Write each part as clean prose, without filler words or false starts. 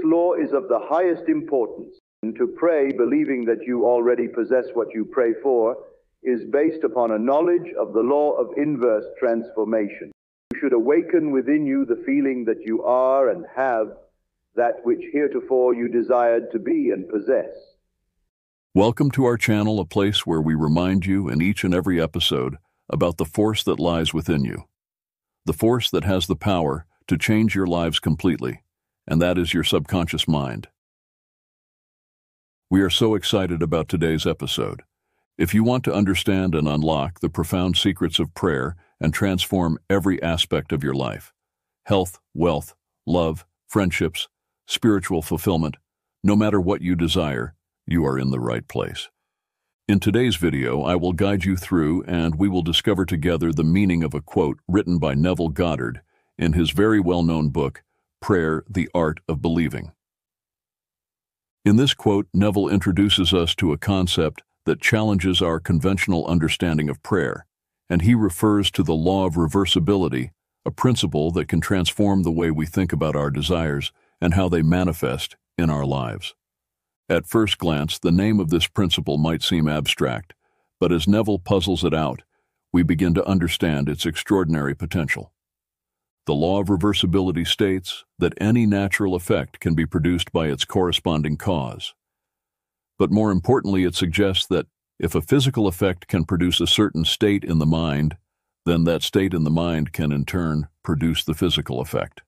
law is of the highest importance. And to pray, believing that you already possess what you pray for, is based upon a knowledge of the law of inverse transformation. You should awaken within you the feeling that you are and have that which heretofore you desired to be and possess. Welcome to our channel, a place where we remind you in each and every episode about the force that lies within you. The force that has the power to change your lives completely, and that is your subconscious mind. We are so excited about today's episode. If you want to understand and unlock the profound secrets of prayer and transform every aspect of your life, health, wealth, love, friendships, spiritual fulfillment, no matter what you desire, you are in the right place. In today's video, I will guide you through and we will discover together the meaning of a quote written by Neville Goddard in his very well-known book, Prayer, the Art of Believing. In this quote, Neville introduces us to a concept that challenges our conventional understanding of prayer, and he refers to the law of reversibility, a principle that can transform the way we think about our desires and how they manifest in our lives. At first glance, the name of this principle might seem abstract, but as Neville puzzles it out, we begin to understand its extraordinary potential. The law of reversibility states that any natural effect can be produced by its corresponding cause. But more importantly, it suggests that if a physical effect can produce a certain state in the mind, then that state in the mind can in turn produce the physical effect.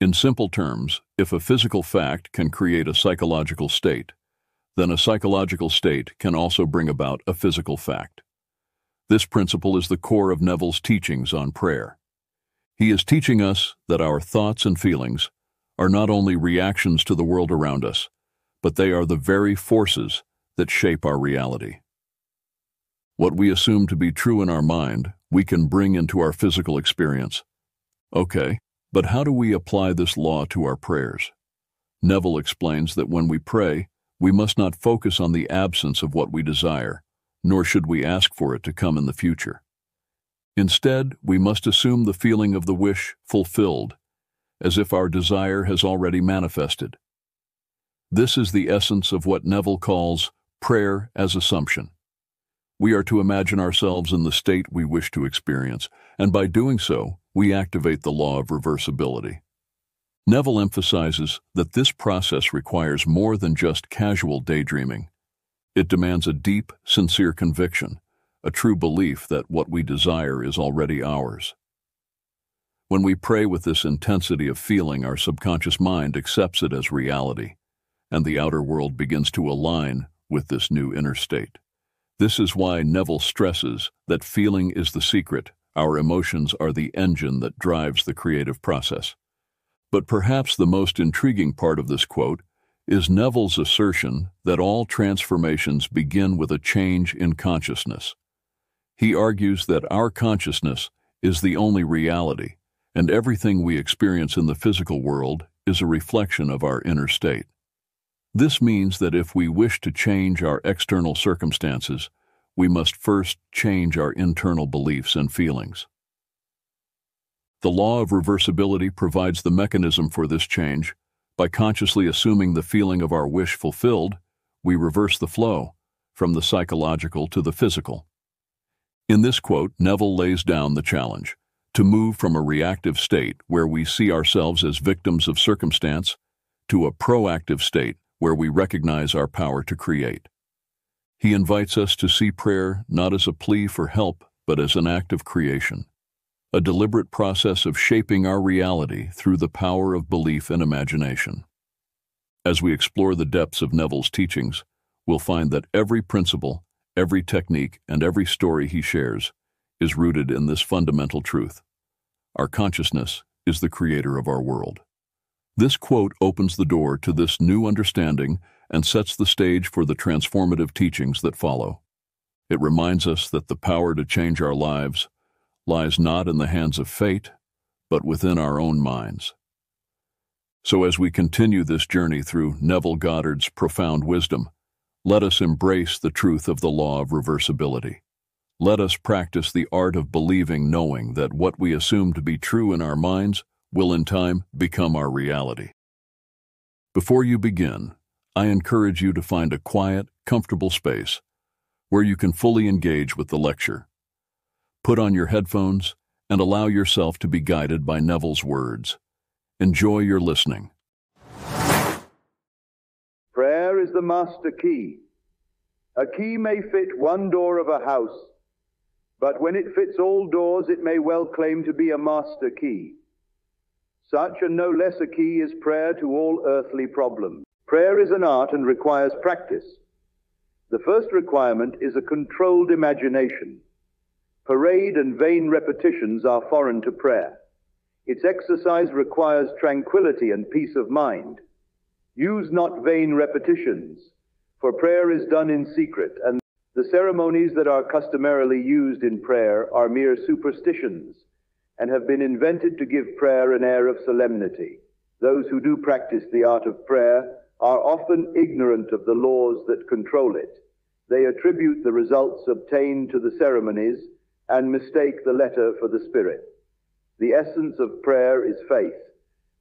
In simple terms, if a physical fact can create a psychological state, then a psychological state can also bring about a physical fact. This principle is the core of Neville's teachings on prayer. He is teaching us that our thoughts and feelings are not only reactions to the world around us, but they are the very forces that shape our reality. What we assume to be true in our mind, we can bring into our physical experience. Okay, but how do we apply this law to our prayers? Neville explains that when we pray, we must not focus on the absence of what we desire, nor should we ask for it to come in the future. Instead, we must assume the feeling of the wish fulfilled, as if our desire has already manifested. This is the essence of what Neville calls prayer as assumption. We are to imagine ourselves in the state we wish to experience, and by doing so, we activate the law of reversibility. Neville emphasizes that this process requires more than just casual daydreaming. It demands a deep, sincere conviction, a true belief that what we desire is already ours. When we pray with this intensity of feeling, our subconscious mind accepts it as reality, and the outer world begins to align with this new inner state. This is why Neville stresses that feeling is the secret, our emotions are the engine that drives the creative process. But perhaps the most intriguing part of this quote is Neville's assertion that all transformations begin with a change in consciousness. He argues that our consciousness is the only reality, and everything we experience in the physical world is a reflection of our inner state. This means that if we wish to change our external circumstances, we must first change our internal beliefs and feelings. The law of reversibility provides the mechanism for this change. By consciously assuming the feeling of our wish fulfilled, we reverse the flow from the psychological to the physical. In this quote, Neville lays down the challenge to move from a reactive state where we see ourselves as victims of circumstance to a proactive state where we recognize our power to create. He invites us to see prayer not as a plea for help, but as an act of creation, a deliberate process of shaping our reality through the power of belief and imagination. As we explore the depths of Neville's teachings, we'll find that every principle, every technique, and every story he shares is rooted in this fundamental truth. Our consciousness is the creator of our world. This quote opens the door to this new understanding and sets the stage for the transformative teachings that follow. It reminds us that the power to change our lives lies not in the hands of fate, but within our own minds. So as we continue this journey through Neville Goddard's profound wisdom, let us embrace the truth of the law of reversibility. Let us practice the art of believing, knowing that what we assume to be true in our minds will in time become our reality. Before you begin, I encourage you to find a quiet, comfortable space where you can fully engage with the lecture. Put on your headphones and allow yourself to be guided by Neville's words. Enjoy your listening. Prayer is the master key. A key may fit one door of a house, but when it fits all doors, it may well claim to be a master key. Such and no less a key is prayer to all earthly problems. Prayer is an art and requires practice. The first requirement is a controlled imagination. Parade and vain repetitions are foreign to prayer. Its exercise requires tranquility and peace of mind. Use not vain repetitions, for prayer is done in secret, and the ceremonies that are customarily used in prayer are mere superstitions and have been invented to give prayer an air of solemnity. Those who do practice the art of prayer are often ignorant of the laws that control it. They attribute the results obtained to the ceremonies and mistake the letter for the spirit. The essence of prayer is faith,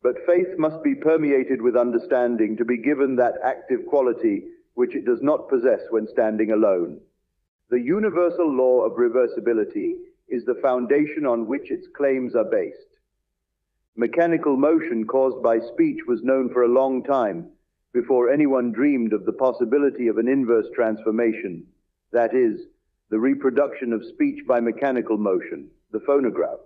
but faith must be permeated with understanding to be given that active quality which it does not possess when standing alone. The universal law of reversibility is the foundation on which its claims are based. Mechanical motion caused by speech was known for a long time before anyone dreamed of the possibility of an inverse transformation, that is, the reproduction of speech by mechanical motion, the phonograph.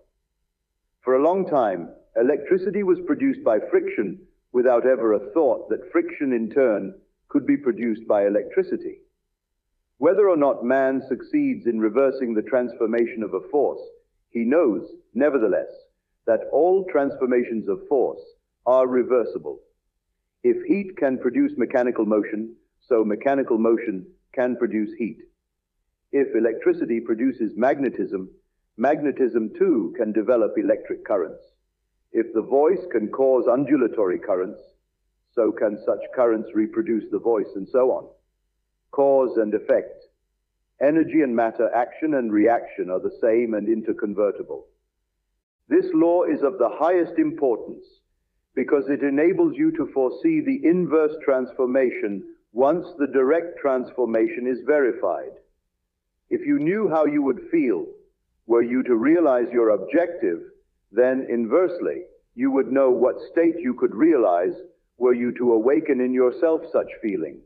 For a long time, electricity was produced by friction without ever a thought that friction in turn could be produced by electricity. Whether or not man succeeds in reversing the transformation of a force, he knows, nevertheless, that all transformations of force are reversible. If heat can produce mechanical motion, so mechanical motion can produce heat. If electricity produces magnetism, magnetism too can develop electric currents. If the voice can cause undulatory currents, so can such currents reproduce the voice, and so on. Cause and effect. Energy and matter, action and reaction are the same and interconvertible. This law is of the highest importance because it enables you to foresee the inverse transformation once the direct transformation is verified. If you knew how you would feel were you to realize your objective, then inversely, you would know what state you could realize were you to awaken in yourself such feeling.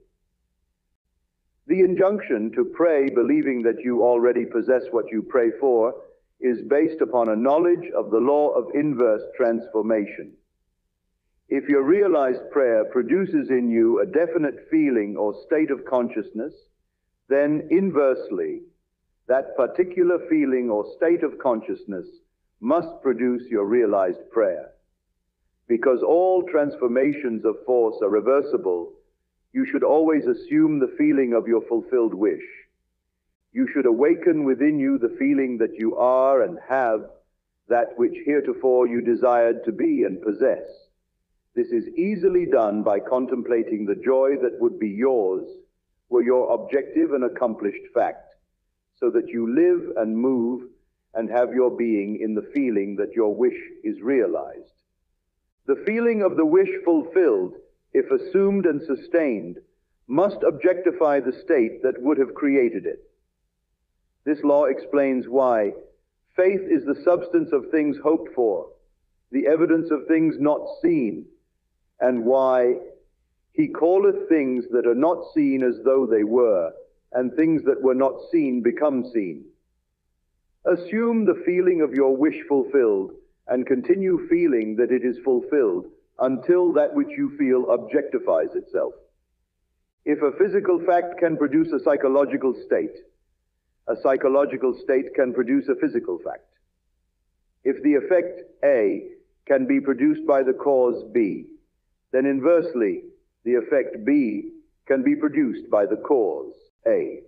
The injunction to pray believing that you already possess what you pray for is based upon a knowledge of the law of inverse transformation. If your realized prayer produces in you a definite feeling or state of consciousness, then inversely, that particular feeling or state of consciousness must produce your realized prayer. Because all transformations of force are reversible, you should always assume the feeling of your fulfilled wish. You should awaken within you the feeling that you are and have that which heretofore you desired to be and possess. This is easily done by contemplating the joy that would be yours were your objective and accomplished fact, so that you live and move and have your being in the feeling that your wish is realized. The feeling of the wish fulfilled, if assumed and sustained, must objectify the state that would have created it. This law explains why faith is the substance of things hoped for, the evidence of things not seen, and why he calleth things that are not seen as though they were, and things that were not seen become seen. Assume the feeling of your wish fulfilled, and continue feeling that it is fulfilled until that which you feel objectifies itself. If a physical fact can produce a psychological state can produce a physical fact. If the effect A can be produced by the cause B, then inversely, the effect B can be produced by the cause A.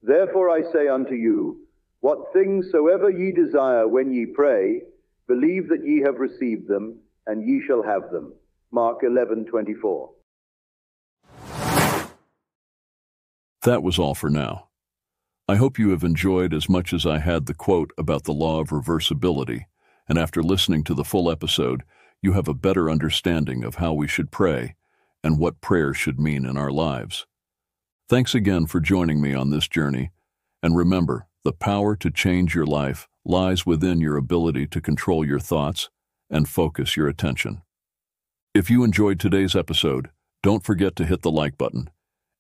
Therefore I say unto you, what things soever ye desire when ye pray, believe that ye have received them, and ye shall have them. Mark 11:24. That was all for now. I hope you have enjoyed as much as I had the quote about the law of reversibility, and after listening to the full episode, you have a better understanding of how we should pray and what prayer should mean in our lives. Thanks again for joining me on this journey, and remember, the power to change your life lies within your ability to control your thoughts and focus your attention. If you enjoyed today's episode, don't forget to hit the like button.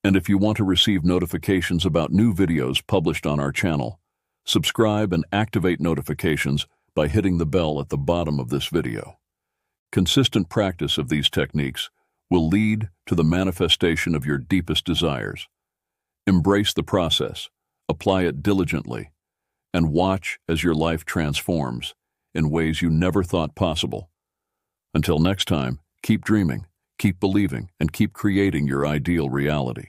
And if you want to receive notifications about new videos published on our channel, subscribe and activate notifications by hitting the bell at the bottom of this video. Consistent practice of these techniques will lead to the manifestation of your deepest desires. Embrace the process, apply it diligently, and watch as your life transforms in ways you never thought possible. Until next time, keep dreaming, keep believing, and keep creating your ideal reality.